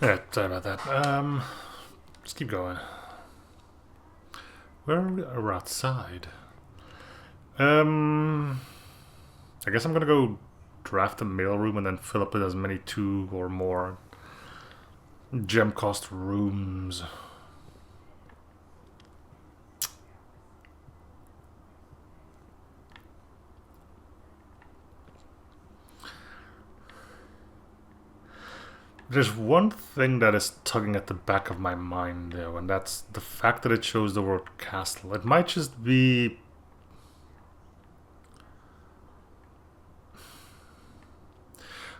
Yeah, sorry about that. Let's keep going. Where are we? We're outside. I guess I'm gonna go draft a mailroom and then fill up with as many 2 or more gem cost rooms. There's one thing that is tugging at the back of my mind, though, and that's the fact that it shows the word castle. It might just be...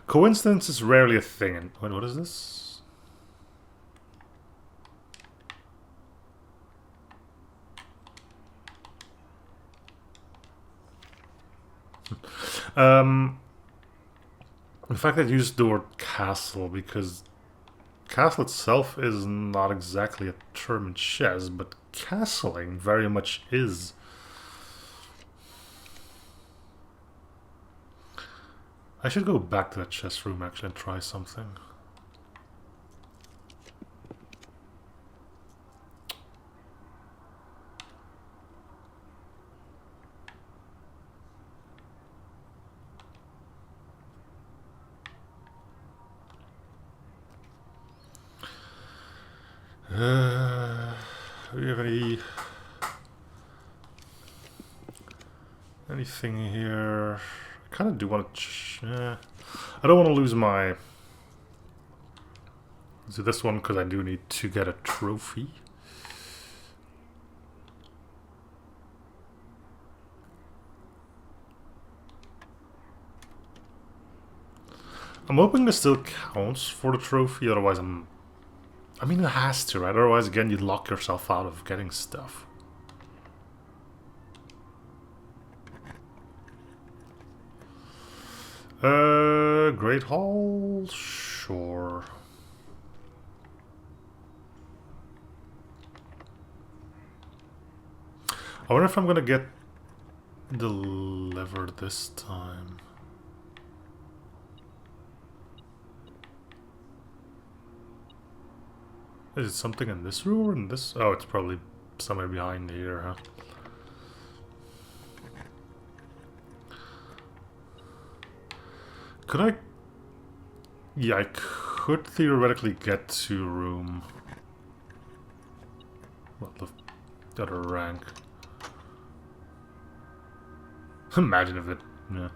Coincidence is rarely a thing. Wait, what is this? The fact that you used the word castle, because castle itself is not exactly a term in chess, but castling very much is. I should go back to that chess room actually and try something. Do we have anything here? I kind of do want to... I don't want to lose my... So this one, because I do need to get a trophy. I'm hoping this still counts for the trophy, otherwise I mean, it has to, right? Otherwise, again, you'd lock yourself out of getting stuff. Great Hall? Sure. I wonder if I'm gonna get delivered this time. Is it something in this room or in this? Oh, it's probably somewhere behind here, huh? Could I... Yeah, I could theoretically get to room... What, the other rank? Imagine if it... Yeah.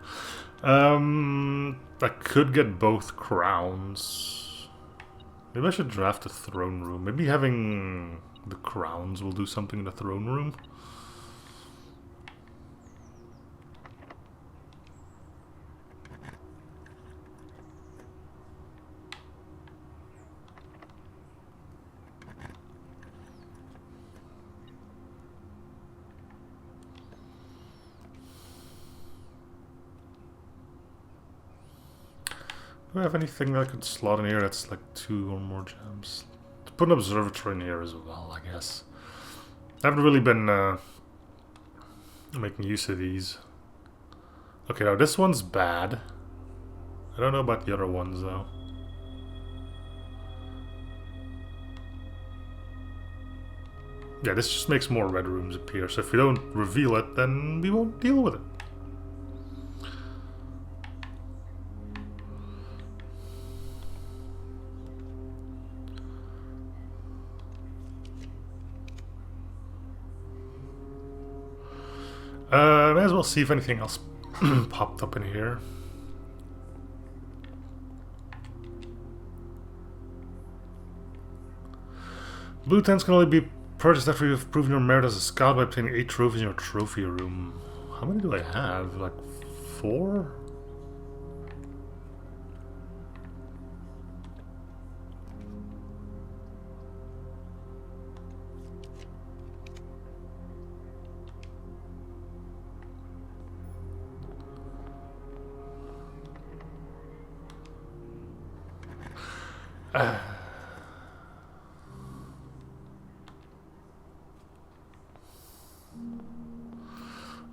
I could get both crowns. Maybe I should draft a throne room. Maybe having the crowns will do something in the throne room. Do I have anything that I could slot in here that's like 2 or more gems? To put an observatory in here as well, I guess. I haven't really been making use of these. Okay, now this one's bad. I don't know about the other ones though. Yeah, this just makes more red rooms appear, so if we don't reveal it, then we won't deal with it. May as well see if anything else popped up in here. Blue tents can only be purchased after you've proven your merit as a scout by obtaining 8 trophies in your trophy room. How many do I have? Like 4?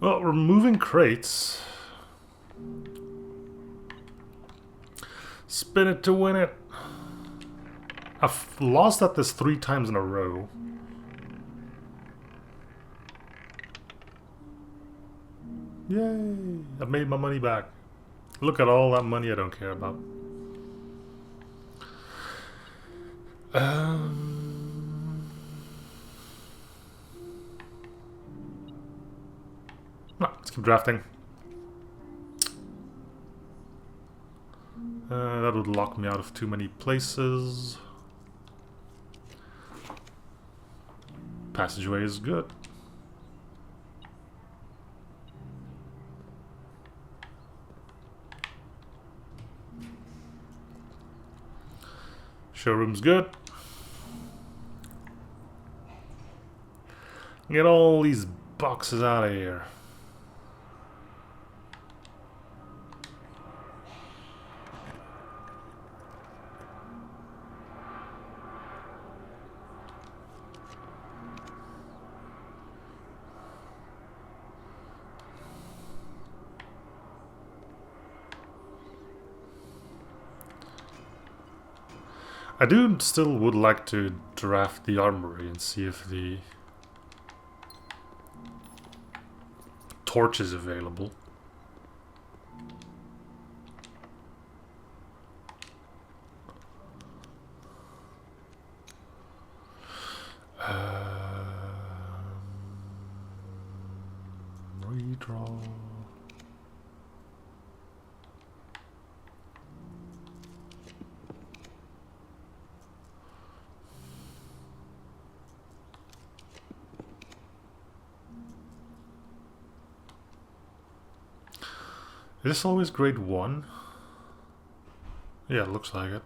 Well, we're moving crates. Spin it to win it. I've lost at this 3 times in a row. Yay! I made my money back. Look at all that money I don't care about. No, let's keep drafting. That would lock me out of too many places. Passageway is good. Showroom's good. Get all these boxes out of here. I do still would like to draft the armory and see if the torch is available. Redraw. Is this always grade 1? Yeah, it looks like it.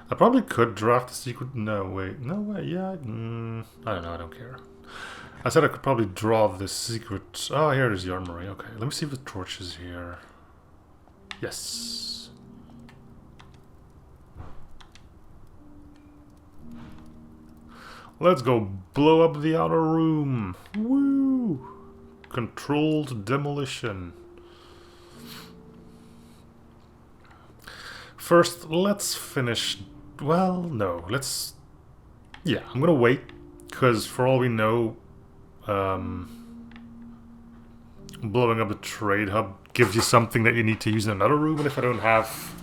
I probably could draft the secret. No, wait. No way. Yeah. I don't know. I don't care. I said I could probably draw the secret. Oh, here it is, the armory. Okay, let me see if the torch is here. Yes. Let's go blow up the outer room. Woo! Controlled demolition. First, let's finish... Well, no. Let's... Yeah, I'm gonna wait. Because for all we know... blowing up the trade hub gives you something that you need to use in another room. And if I don't have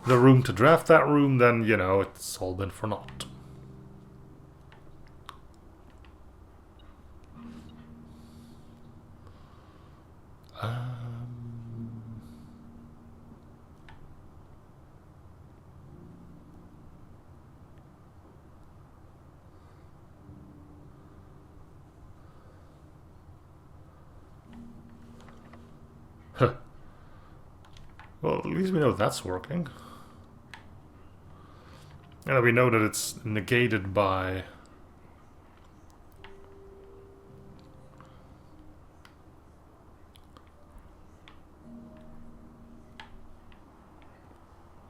the room to draft that room, then, you know, it's all been for naught. Well, at least we know that's working. And we know that it's negated by...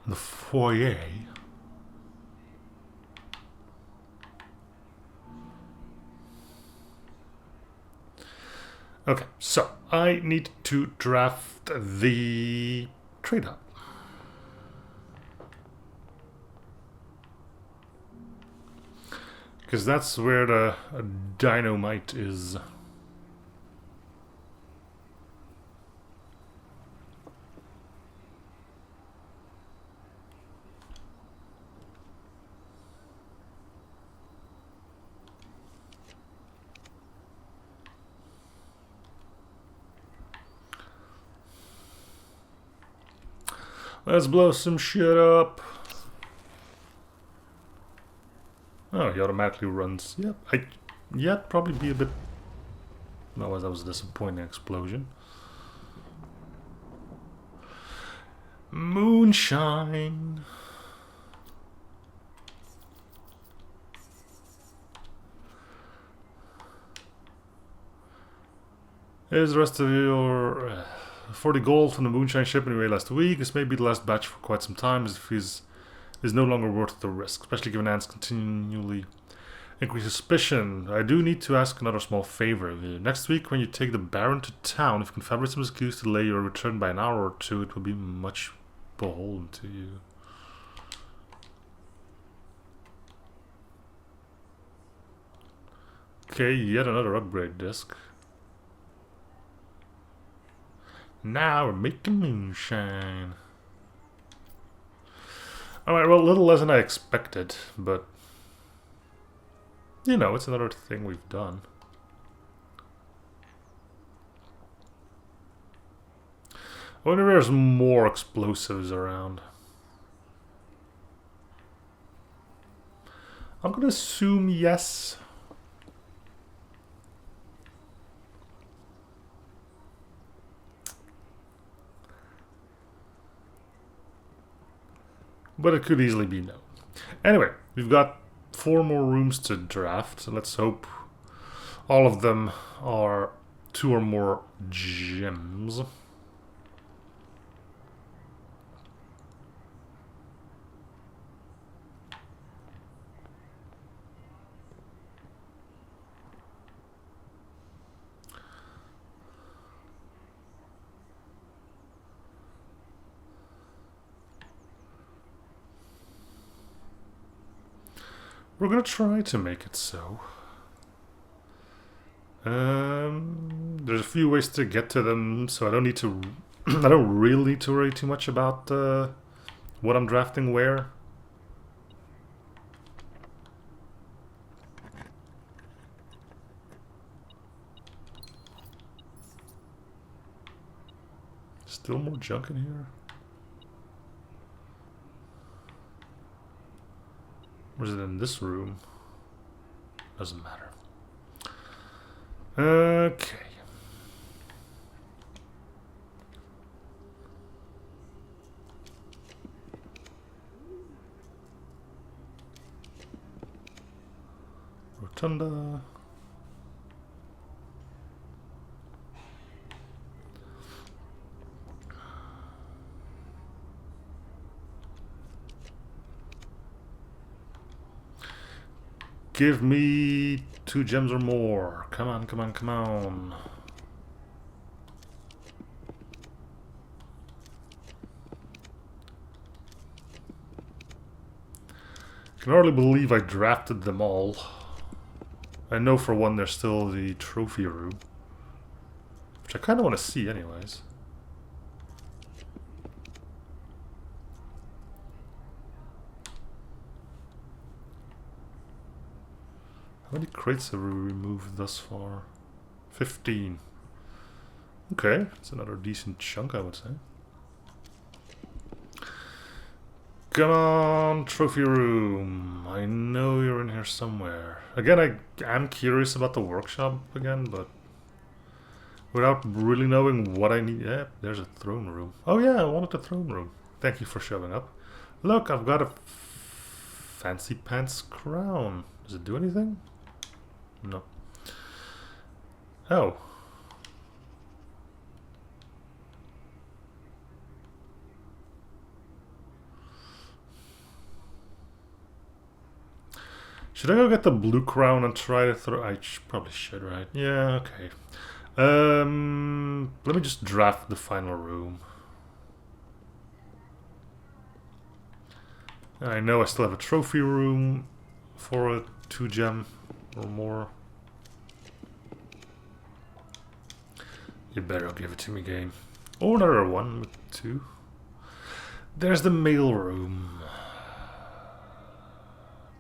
the foyer. Okay, so I need to draft the trade hub. Because that's where the dynamite is. Let's blow some shit up. Oh, he automatically runs. Yep, yeah, probably be a bit... No, that was a disappointing explosion. Moonshine. Here's the rest of your... 40 gold from the moonshine ship anyway last week. This may be the last batch for quite some time, as if he's is no longer worth the risk, especially given Ant's continually Increase suspicion. I do need to ask another small favor of you. Next week, when you take the Baron to town, if you can fabricate some excuse to delay your return by an hour or two, it will be much beholden to you. Okay, yet another upgrade disc. Now we're making moonshine. Alright, well, a little less than I expected, but you know, it's another thing we've done. I wonder if there's more explosives around. I'm gonna assume yes. But it could easily be no. Anyway, we've got 4 more rooms to draft, so let's hope all of them are 2 or more gems. We're gonna try to make it so. There's a few ways to get to them, so I don't need to. I don't really need to worry too much about what I'm drafting where. Still more junk in here. Or is it in this room? Doesn't matter. Okay. Rotunda. Give me 2 gems or more. Come on, come on, come on. I can hardly believe I drafted them all. I know for one there's still the trophy room, which I kind of want to see anyways. How many crates have we removed thus far? 15. Okay, that's another decent chunk, I would say. Come on, trophy room. I know you're in here somewhere. Again, I am curious about the workshop again, but without really knowing what I need. Yeah, there's a throne room. Oh yeah, I wanted the throne room. Thank you for showing up. Look, I've got a fancy pants crown. Does it do anything? No. Oh. Should I go get the blue crown and try to throw... I probably should, right? Yeah, okay. Let me just draft the final room. I know I still have a trophy room for a 2 gem or more. You better give it to me, game. Or another 1 with 2. There's the mail room.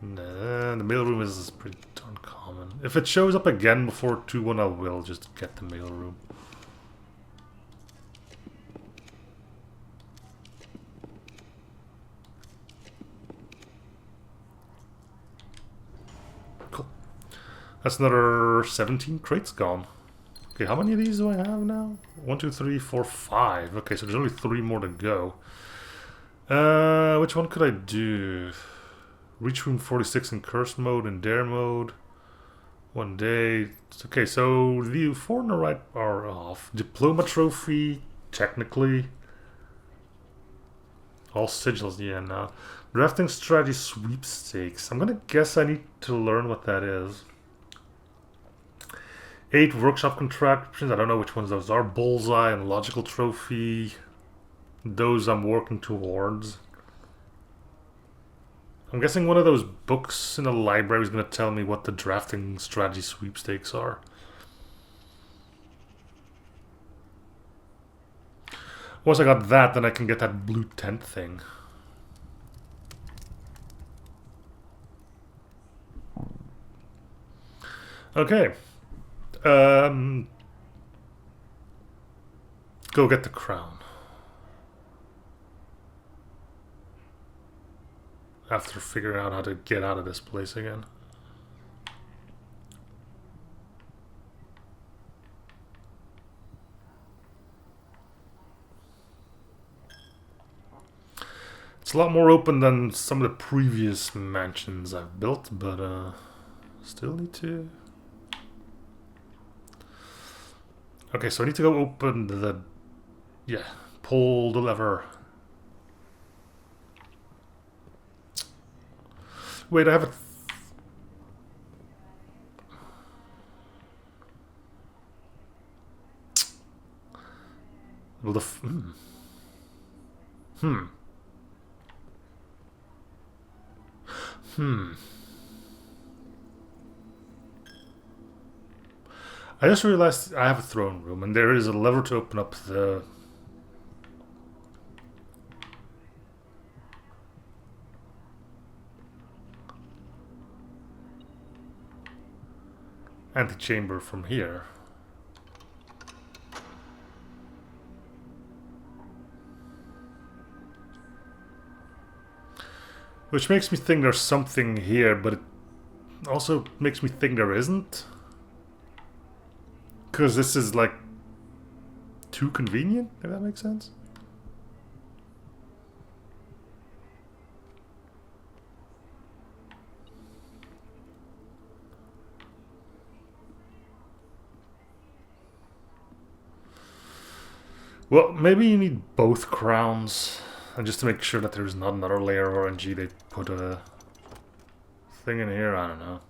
Nah, the mail room is pretty darn common. If it shows up again before 2-1, I will just get the mail room. Cool. That's another 17 crates gone. Okay, how many of these do I have now? 1, 2, 3, 4, 5. Okay, so there's only 3 more to go. Which one could I do? Reach room 46 in curse mode and dare mode. 1 day. Okay, so the 4 on the right are off. Diploma trophy, technically. All sigils, yeah, no. Drafting strategy sweepstakes. I'm gonna guess I need to learn what that is. 8 workshop contractions. I don't know which ones those are. Bullseye and logical trophy. Those I'm working towards. I'm guessing one of those books in the library is going to tell me what the drafting strategy sweepstakes are. Once I got that, then I can get that blue tent thing. Okay. Go get the crown. After figuring out how to get out of this place again. It's a lot more open than some of the previous mansions I've built, but still need to... Okay, so I need to go open the... Yeah, pull the lever. Wait, I have it... Well, the... I just realized I have a throne room, and there is a lever to open up the... antechamber from here. Which makes me think there's something here, but it also makes me think there isn't. Because this is like too convenient, if that makes sense. Well, maybe you need both crowns, and just to make sure that there's not another layer of RNG, they put a thing in here, I don't know.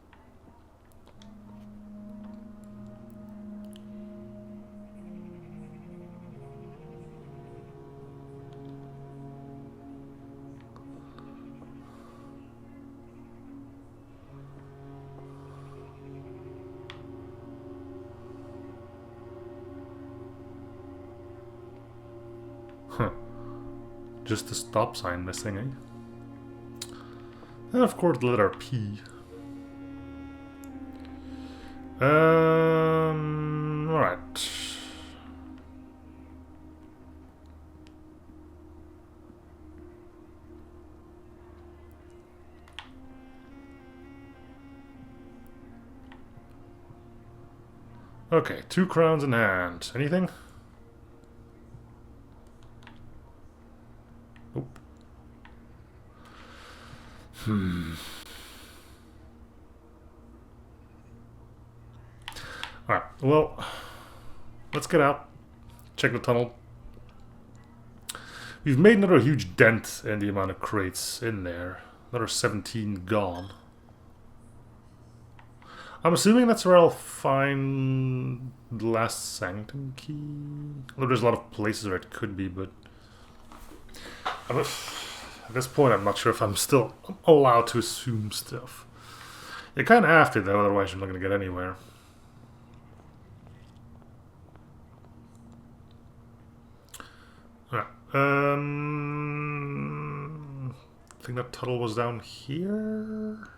Huh. Just the stop sign missing, eh? And of course the letter P. Alright. Okay, 2 crowns in hand. Anything? Nope. Alright, well, let's get out. Check the tunnel. We've made another huge dent in the amount of crates in there. Another 17 gone. I'm assuming that's where I'll find the last sanctum key. Although there's a lot of places where it could be, but... at this point, I'm not sure if I'm still allowed to assume stuff. You kind of have to, though, otherwise you're not going to get anywhere. Alright. I think that tunnel was down here.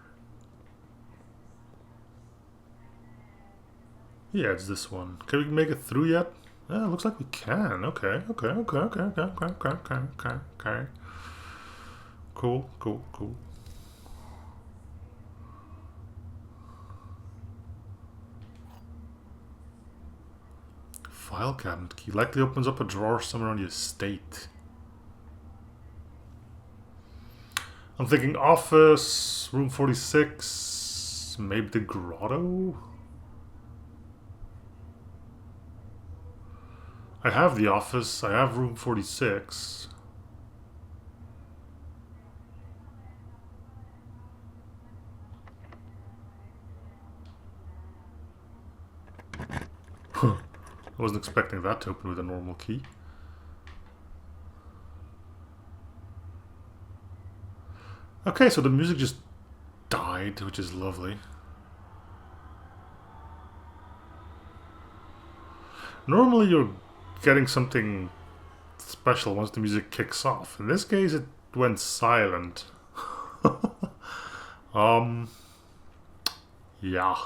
Yeah, it's this one. Can we make it through yet? Yeah, it looks like we can. Okay. Cool. File cabinet key. Likely opens up a drawer somewhere on the estate. I'm thinking office, room 46, maybe the grotto? I have the office, I have room 46. I wasn't expecting that to open with a normal key. Okay, so the music just died, which is lovely. Normally you're getting something special once the music kicks off. In this case it went silent. Yeah.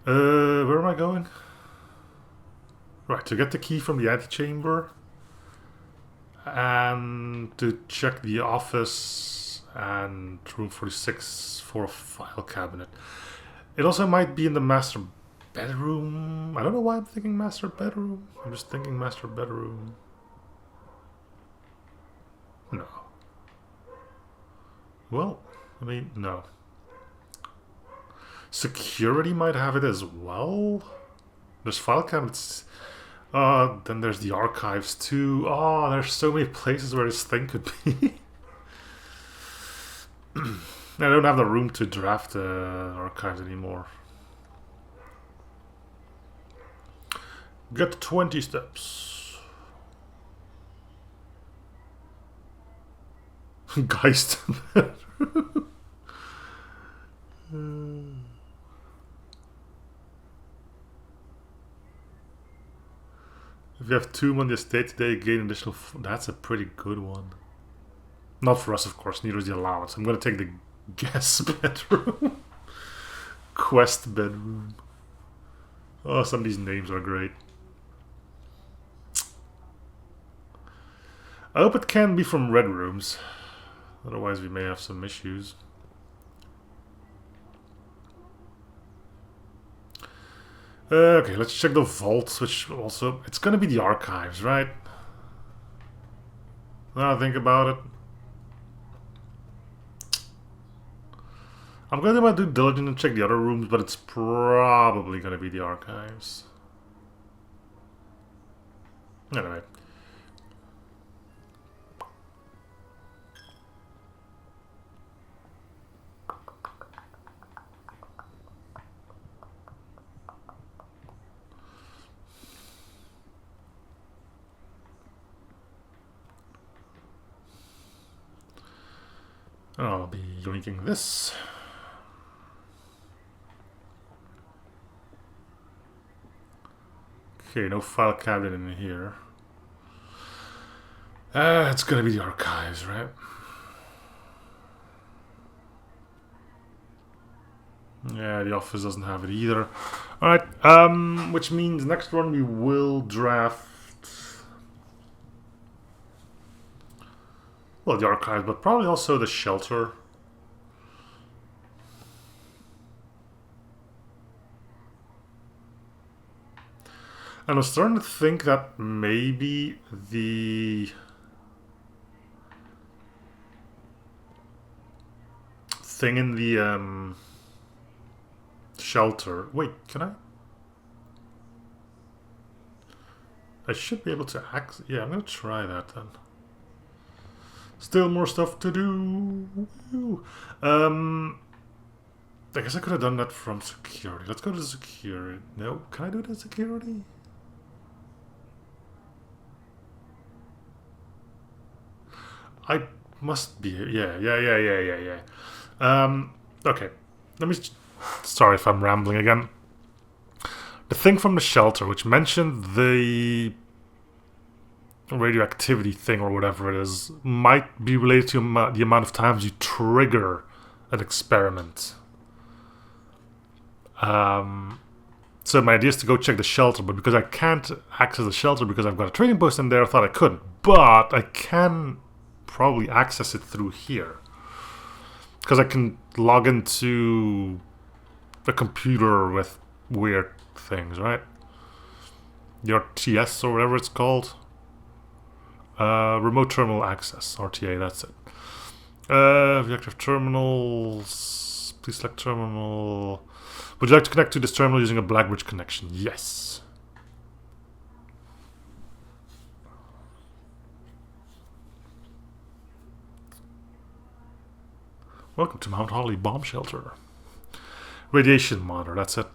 Where am I going? Right, to get the key from the antechamber and to check the office and room 46 for a file cabinet. It also might be in the master bedroom. I don't know why I'm thinking master bedroom. I'm just thinking master bedroom. No. Well, I mean, no. Security might have it as well. There's file cabinets. Then there's the archives too. Oh, there's so many places where this thing could be. I don't have the room to draft archives anymore. Get 20 steps. Geist. If you have 2 on the estate today, gain additional. That's a pretty good one. Not for us, of course. Neither is the allowance. I'm going to take the guest bedroom. Quest bedroom. Oh, some of these names are great. I hope it can be from red rooms. Otherwise we may have some issues. Okay, let's check the vaults, which also... It's gonna be the archives, right? Now I think about it. I'm gonna do my due diligence and check the other rooms, but it's probably gonna be the archives. Anyway. I'll be yoinking this. Okay, no file cabinet in here. It's gonna be the archives, right? Yeah, the office doesn't have it either. Alright, which means next one we will draft... Well, the archives, but probably also the shelter. And I was starting to think that maybe the thing in the shelter... Wait, can I? I should be able to access... Yeah, I'm going to try that then. Still more stuff to do. I guess I could have done that from security. Let's go to security. No, can I do it in security? I must be. Yeah. Okay. Let me... Sorry if I'm rambling again. The thing from the shelter, which mentioned the radioactivity thing or whatever it is, might be related to the amount of times you trigger an experiment. So my idea is to go check the shelter, but because I can't access the shelter because I've got a trading post in there, I thought I couldn't. But I can probably access it through here. Because I can log into a computer with weird things, right? Your TS or whatever it's called. Remote terminal access, RTA, that's it. Reactive terminals. Please select terminal. Would you like to connect to this terminal using a Blackbridge connection? Yes. Welcome to Mount Holly Bomb Shelter. Radiation monitor, that's it.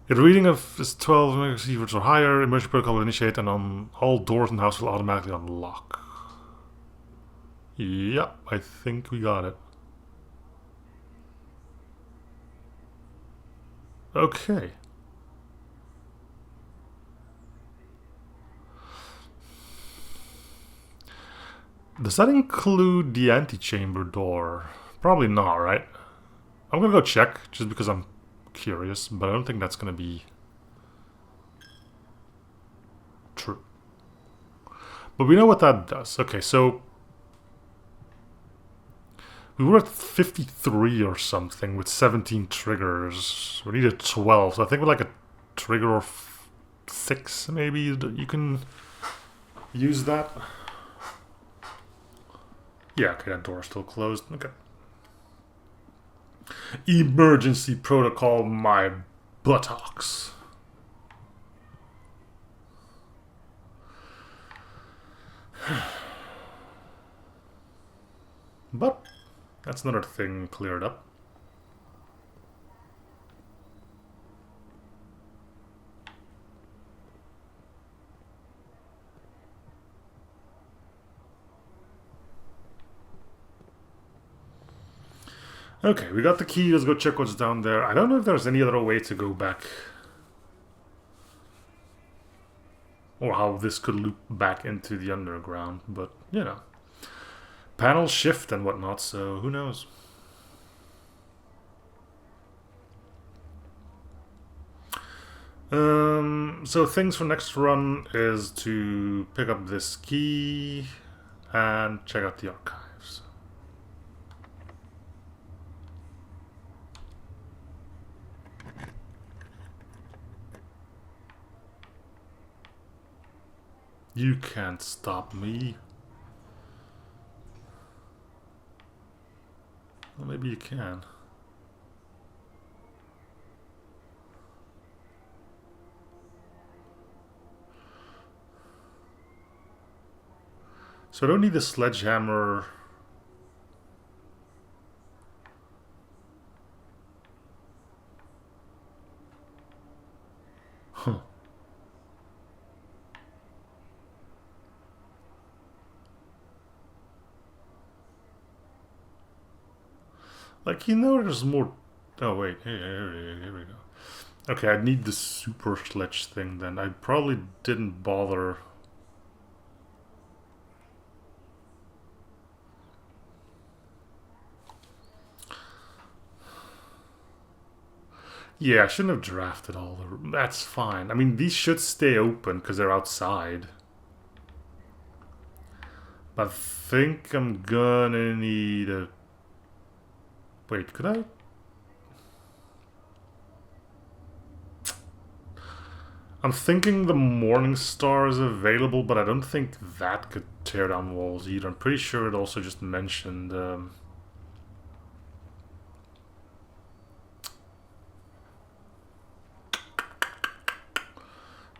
If the reading of is 12 megasieverts or higher, emergency protocol will initiate and on all doors in the house will automatically unlock. Yep, I think we got it. Okay. Does that include the antechamber door? Probably not, right? I'm gonna go check, just because I'm curious, but I don't think that's gonna be true. But we know what that does. Okay, so we were at 53 or something with 17 triggers. We needed 12, so I think with like a trigger or 6 maybe you can use that. Yeah, okay, that door's still closed. Okay. Emergency protocol, my buttocks. But that's another thing cleared up. Okay, we got the key. Let's go check what's down there. I don't know if there's any other way to go back. Or how this could loop back into the underground. But, you know. Panels shift and whatnot, so who knows. So things for next run is to pick up this key and check out the archives. You can't stop me. Well, maybe you can. So I don't need the sledgehammer. Huh. Like, you know, there's more. Oh, wait. Here we go. Okay, I need the super sledge thing then. I probably didn't bother. Yeah, I shouldn't have drafted all the. That's fine. I mean, these should stay open because they're outside. But I think I'm gonna need a. Wait, could I? I'm thinking the Morning Star is available, but I don't think that could tear down walls either. I'm pretty sure it also just mentioned.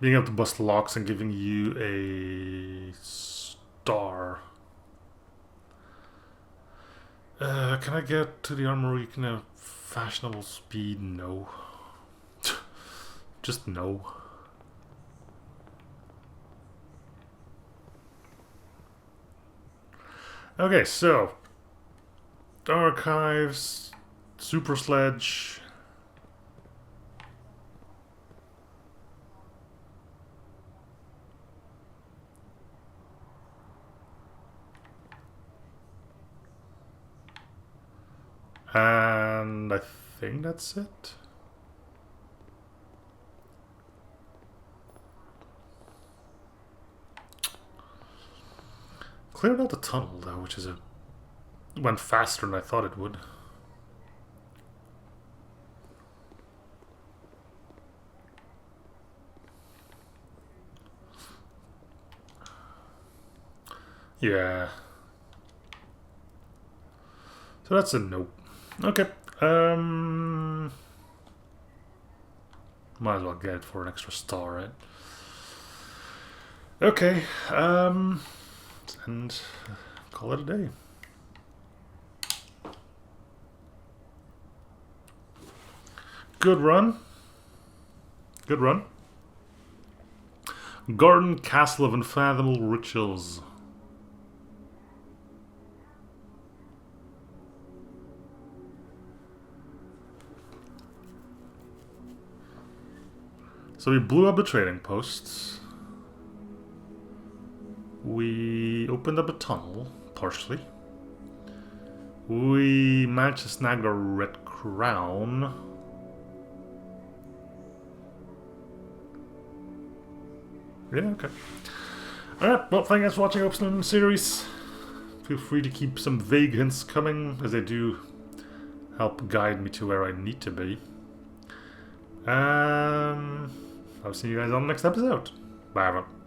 Being able to bust locks and giving you a star. Can I get to the armory? Can I have fashionable speed? No. Just no. Okay, so archives, super sledge. And I think that's it. Cleared out the tunnel though, which is went faster than I thought it would. Yeah. So that's a nope. Okay. Might as well get it for an extra star, right? Okay. And call it a day. Good run. Good run. Garden Castle of Unfathomable Rituals. So we blew up the trading posts. We opened up a tunnel, partially. We managed to snag a red crown. Yeah, okay. Alright, well, thank you guys for watching Open series. Feel free to keep some vague hints coming, as they do help guide me to where I need to be. I'll see you guys on the next episode. Bye, everyone.